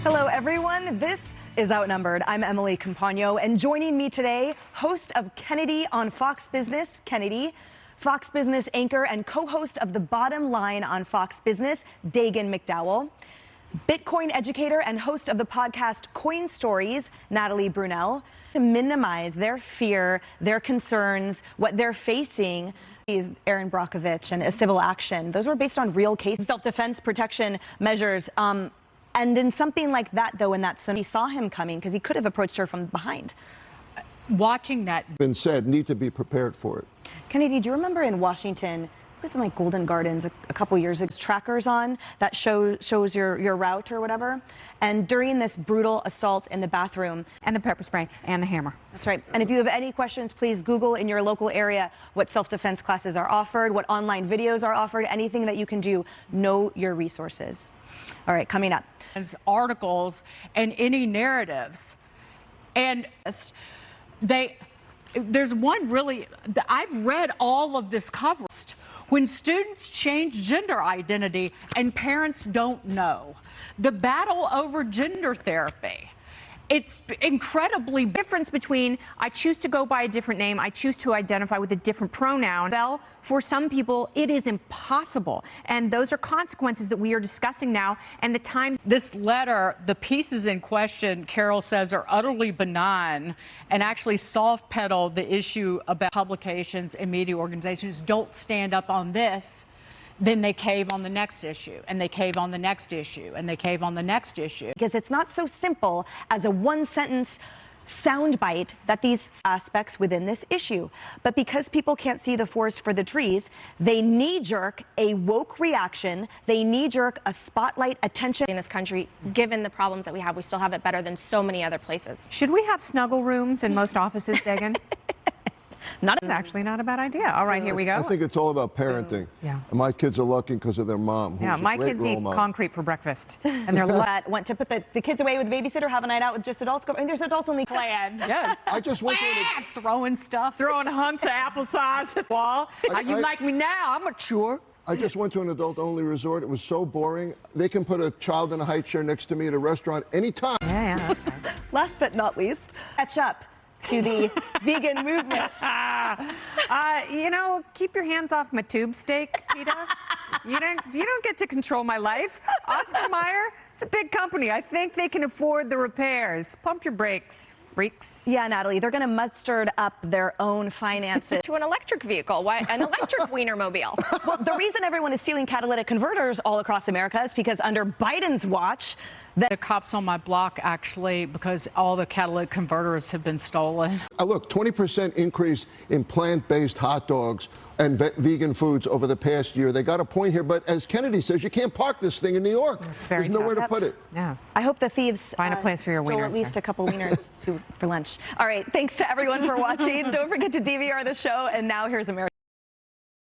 Hello, everyone. This is Outnumbered. I'm Emily Compagno, and joining me today, host of Kennedy on Fox Business, Kennedy, Fox Business anchor and co-host of The Bottom Line on Fox Business, Dagen McDowell, Bitcoin educator and host of the podcast Coin Stories, Natalie Brunell. To minimize their fear, their concerns, what they're facing, is Aaron Brockovich and a civil action. Those were based on real cases, self-defense protection measures. And in something like that, though, in that he saw him coming because he could have approached her from behind. Watching that been said, need to be prepared for it. Kennedy, do you remember in Washington, it was in like Golden Gardens a couple years ago, trackers on that shows your route or whatever? And during this brutal assault in the bathroom. And the pepper spray and the hammer. That's right. And if you have any questions, please Google in your local area what self-defense classes are offered, what online videos are offered, anything that you can do. Know your resources. All right, coming up. Articles and any narratives. And there's one really, I've read all of this coverage. When students change gender identity and parents don't know, the battle over gender therapy, it's incredibly difference between I choose to go by a different name, I choose to identify with a different pronoun. Well, for some people, it is impossible. And those are consequences that we are discussing now. And the time this letter, the pieces in question, Carol says, are utterly benign and actually soft pedal the issue about publications and media organizations don't stand up on this. Then they cave on the next issue, and they cave on the next issue, and they cave on the next issue. Because it's not so simple as a one-sentence soundbite that these aspects within this issue. But because people can't see the forest for the trees, they knee-jerk a woke reaction. They knee-jerk a spotlight attention. In this country, given the problems that we have, we still have it better than so many other places. should we have snuggle rooms in most offices, Dagen? It's Actually not a bad idea. All right, here we go. I think it's all about parenting. Yeah. My kids are lucky because of their mom. Yeah, my kids eat concrete for breakfast. And they're that went to put the kids away with the babysitter, have a night out with just adults. I mean, there's adults only. Plan. yes. I just went to Throwing stuff. Throwing hunks of applesauce at the wall. How you like me now? I'm mature. I just went to an adult-only resort. It was so boring. They can put a child in a high chair next to me at a restaurant anytime. Yeah, that's right. Last but not least, catch up to the vegan movement. You know, keep your hands off my tube steak, PETA. You don't get to control my life. Oscar Mayer, it's a big company. I think they can afford the repairs. Pump your brakes, freaks. Yeah, Natalie, they're going to muster up their own finances. To an electric vehicle, why an electric Wienermobile? Well, the reason everyone is stealing catalytic converters all across America is because under Biden's watch, The cops on my block, actually, because all the catalytic converters have been stolen. Look, 20% increase in plant-based hot dogs and vegan foods over the past year. They got a point here, but as Kennedy says, you can't park this thing in New York. Very There's nowhere tough. to put it. Yeah. I hope the thieves Find a place for your stole wieners, at least sir. a couple wieners for lunch. All right, thanks to everyone for watching. Don't forget to DVR the show, and now here's America.